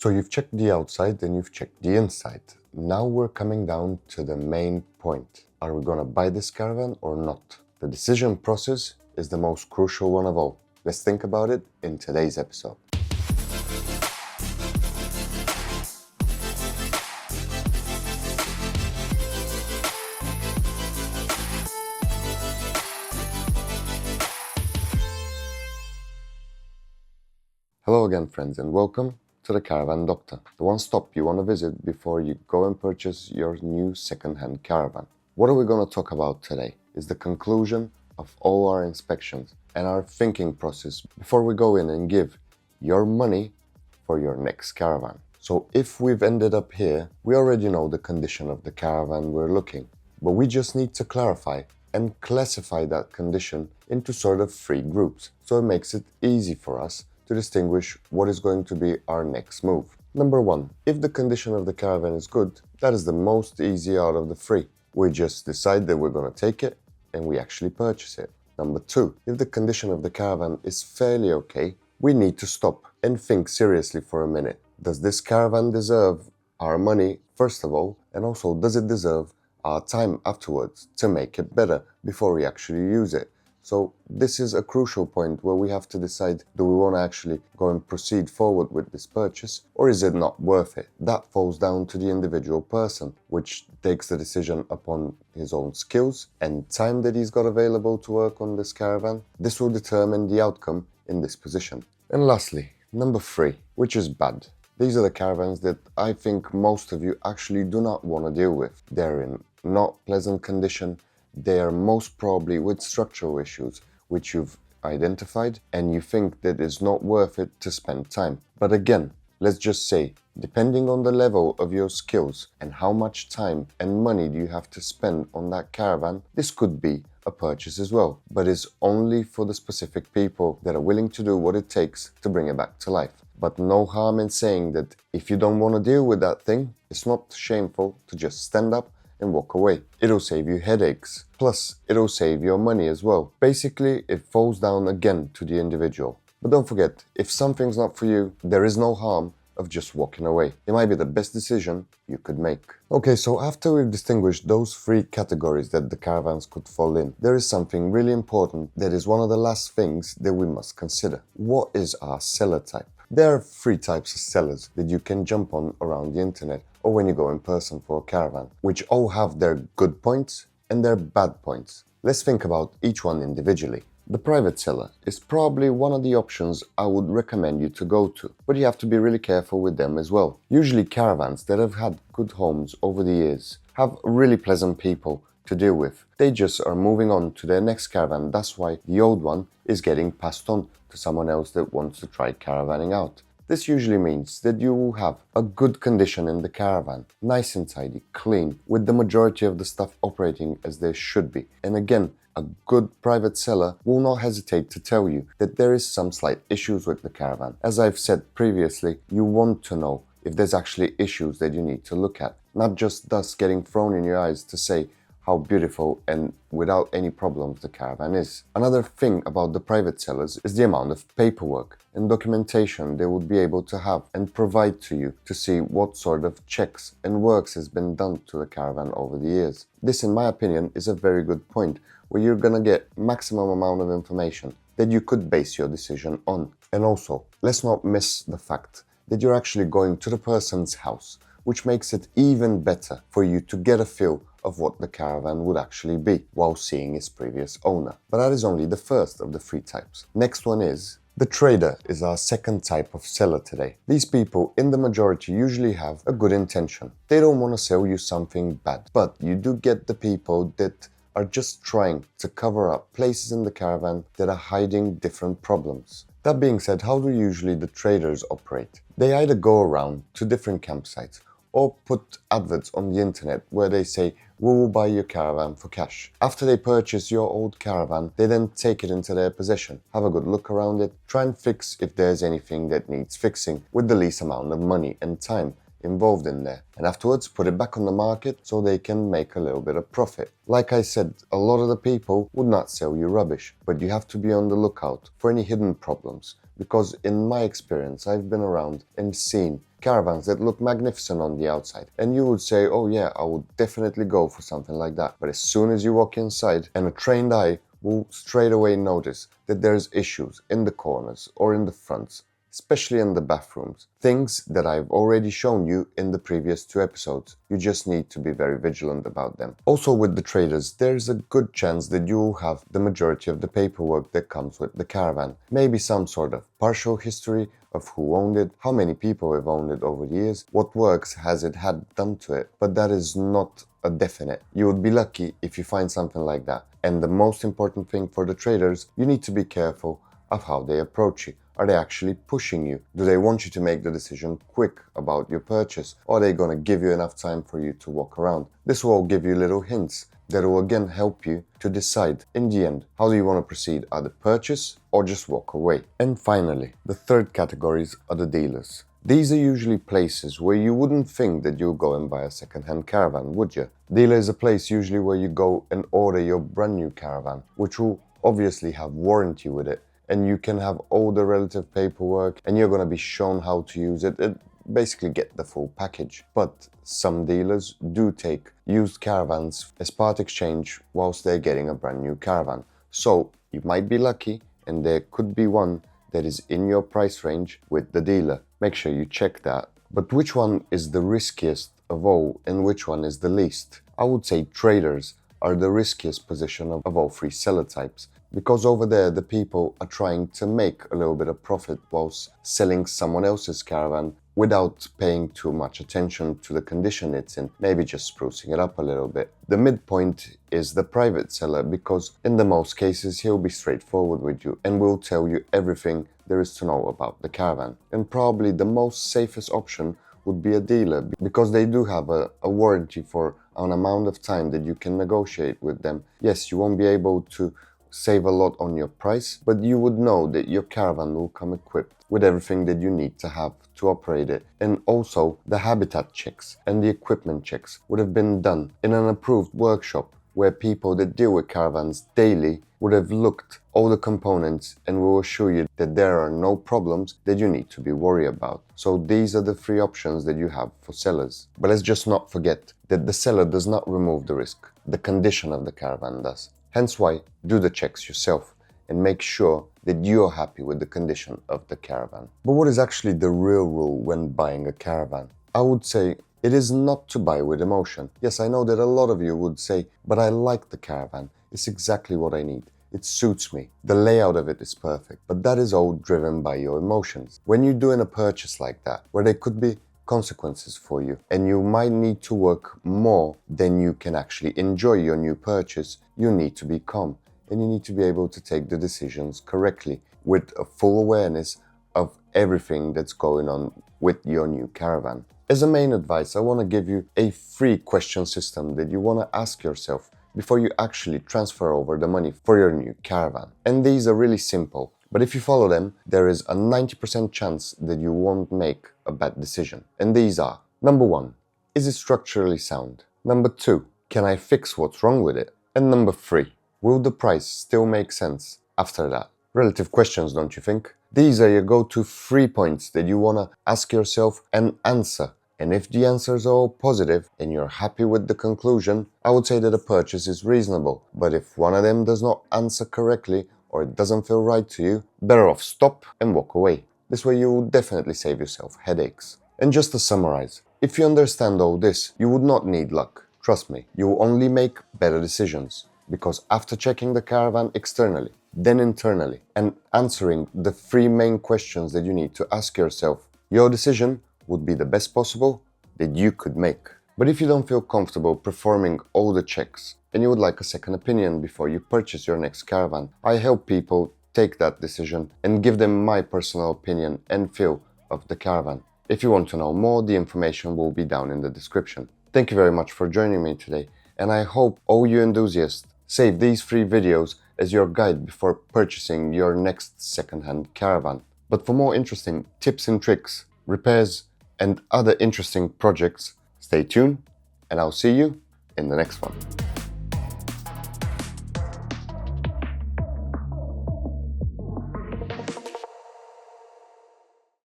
So you've checked the outside and you've checked the inside. Now we're coming down to the main point. Are we gonna buy this caravan or not? The decision process is the most crucial one of all. Let's think about it in today's episode. Hello again, friends, and welcome to the Caravan Doctor, the one stop you want to visit before you go and purchase your new second-hand caravan. What are we going to talk about today is the conclusion of all our inspections and our thinking process before we go in and give your money for your next caravan. So if we've ended up here, we already know the condition of the caravan we're looking, but we just need to clarify and classify that condition into sort of three groups, so it makes it easy for us to distinguish what is going to be our next move. Number one, if the condition of the caravan is good, that is the most easy out of the three. We just decide that we're going to take it and we actually purchase it. Number two, if the condition of the caravan is fairly okay, we need to stop and think seriously for a minute. Does this caravan deserve our money, first of all, and also does it deserve our time afterwards to make it better before we actually use it? So this is a crucial point where we have to decide, do we want to actually go and proceed forward with this purchase, or is it not worth it? That falls down to the individual person, which takes the decision upon his own skills and time that he's got available to work on this caravan. This will determine the outcome in this position. And lastly, number three, which is bad. These are the caravans that I think most of you actually do not want to deal with. They're in not pleasant condition. They are most probably with structural issues, which you've identified, and you think that it's not worth it to spend time. But again, let's just say, depending on the level of your skills and how much time and money do you have to spend on that caravan, this could be a purchase as well, but it's only for the specific people that are willing to do what it takes to bring it back to life. But no harm in saying that if you don't want to deal with that thing, it's not shameful to just stand up and walk away. It'll save you headaches. Plus, it'll save your money as well. Basically, it falls down again to the individual. But don't forget, if something's not for you, there is no harm of just walking away. It might be the best decision you could make. Okay, so after we've distinguished those three categories that the caravans could fall in, there is something really important that is one of the last things that we must consider. What is our seller type? There are three types of sellers that you can jump on around the internet or when you go in person for a caravan, which all have their good points and their bad points. Let's think about each one individually. The private seller is probably one of the options I would recommend you to go to, but you have to be really careful with them as well. Usually caravans that have had good homes over the years have really pleasant people to deal with. They just are moving on to their next caravan. That's why the old one is getting passed on to someone else that wants to try caravanning out. This usually means that you will have a good condition in the caravan, nice and tidy, clean, with the majority of the stuff operating as they should be. And again, a good private seller will not hesitate to tell you that there is some slight issues with the caravan. As I've said previously, you want to know if there's actually issues that you need to look at, not just dust getting thrown in your eyes to say how beautiful and without any problems the caravan is. Another thing about the private sellers is the amount of paperwork and documentation they would be able to have and provide to you to see what sort of checks and works has been done to the caravan over the years. This, in my opinion, is a very good point where you're gonna get maximum amount of information that you could base your decision on. And also, let's not miss the fact that you're actually going to the person's house, which makes it even better for you to get a feel of what the caravan would actually be while seeing its previous owner. But that is only the first of the three types. Next one is the trader is our second type of seller today. These people in the majority usually have a good intention. They don't want to sell you something bad, but you do get the people that are just trying to cover up places in the caravan that are hiding different problems. That being said, how do usually the traders operate? They either go around to different campsites or put adverts on the internet where they say, we will buy your caravan for cash. After they purchase your old caravan, they then take it into their possession, have a good look around it, try and fix if there's anything that needs fixing with the least amount of money and time involved in there, and afterwards put it back on the market so they can make a little bit of profit. Like I said, a lot of the people would not sell you rubbish, but you have to be on the lookout for any hidden problems, because in my experience I've been around and seen caravans that look magnificent on the outside. And you would say, oh yeah, I would definitely go for something like that. But as soon as you walk inside, and a trained eye will straight away notice that there's issues in the corners or in the fronts, especially in the bathrooms. Things that I've already shown you in the previous 2 episodes. You just need to be very vigilant about them. Also with the traders, there's a good chance that you'll have the majority of the paperwork that comes with the caravan. Maybe some sort of partial history of who owned it, how many people have owned it over the years, what works has it had done to it. But that is not a definite. You would be lucky if you find something like that. And the most important thing for the traders, you need to be careful of how they approach you. Are they actually pushing you? Do they want you to make the decision quick about your purchase? Or are they going to give you enough time for you to walk around? This will all give you little hints that will again help you to decide in the end, how do you want to proceed? Either purchase or just walk away. And finally, the third categories are the dealers. These are usually places where you wouldn't think that you'll go and buy a second-hand caravan, would you? Dealer is a place usually where you go and order your brand new caravan, which will obviously have warranty with it. And you can have all the relative paperwork and you're going to be shown how to use it and basically get the full package. But some dealers do take used caravans as part exchange whilst they're getting a brand new caravan. So you might be lucky and there could be one that is in your price range with the dealer. Make sure you check that. But which one is the riskiest of all and which one is the least? I would say traders are the riskiest position of all 3 seller types. Because over there, the people are trying to make a little bit of profit whilst selling someone else's caravan without paying too much attention to the condition it's in, maybe just sprucing it up a little bit. The midpoint is the private seller because in the most cases, he'll be straightforward with you and will tell you everything there is to know about the caravan. And probably the most safest option would be a dealer because they do have a warranty for an amount of time that you can negotiate with them. Yes, you won't be able to save a lot on your price, but you would know that your caravan will come equipped with everything that you need to have to operate it. And also the habitat checks and the equipment checks would have been done in an approved workshop where people that deal with caravans daily would have looked all the components and will assure you that there are no problems that you need to be worried about. So these are the 3 options that you have for sellers. But let's just not forget that the seller does not remove the risk. The condition of the caravan does. Hence why, do the checks yourself and make sure that you're happy with the condition of the caravan. But what is actually the real rule when buying a caravan? I would say it is not to buy with emotion. Yes, I know that a lot of you would say, but I like the caravan. It's exactly what I need. It suits me. The layout of it is perfect. But that is all driven by your emotions. When you're doing a purchase like that, where there could be consequences for you and you might need to work more than you can actually enjoy your new purchase, you need to be calm and you need to be able to take the decisions correctly with a full awareness of everything that's going on with your new caravan. As a main advice, I want to give you a 3 question system that you want to ask yourself before you actually transfer over the money for your new caravan. And these are really simple. But if you follow them, there is a 90% chance that you won't make a bad decision. And these are: number 1, is it structurally sound? Number 2, can I fix what's wrong with it? And number 3, will the price still make sense after that? Relative questions, don't you think? These are your go-to 3 points that you want to ask yourself and answer. And if the answers are all positive and you're happy with the conclusion, I would say that a purchase is reasonable. But if one of them does not answer correctly, or it doesn't feel right to you, better off stop and walk away. This way you will definitely save yourself headaches. And just to summarize, if you understand all this, you would not need luck. Trust me, you will only make better decisions. Because after checking the caravan externally, then internally, and answering the 3 main questions that you need to ask yourself, your decision would be the best possible that you could make. But if you don't feel comfortable performing all the checks, and you would like a second opinion before you purchase your next caravan, I help people take that decision and give them my personal opinion and feel of the caravan. If you want to know more, the information will be down in the description. Thank you very much for joining me today, and I hope all you enthusiasts save these 3 videos as your guide before purchasing your next second-hand caravan. But for more interesting tips and tricks, repairs, and other interesting projects, stay tuned, and I'll see you in the next one.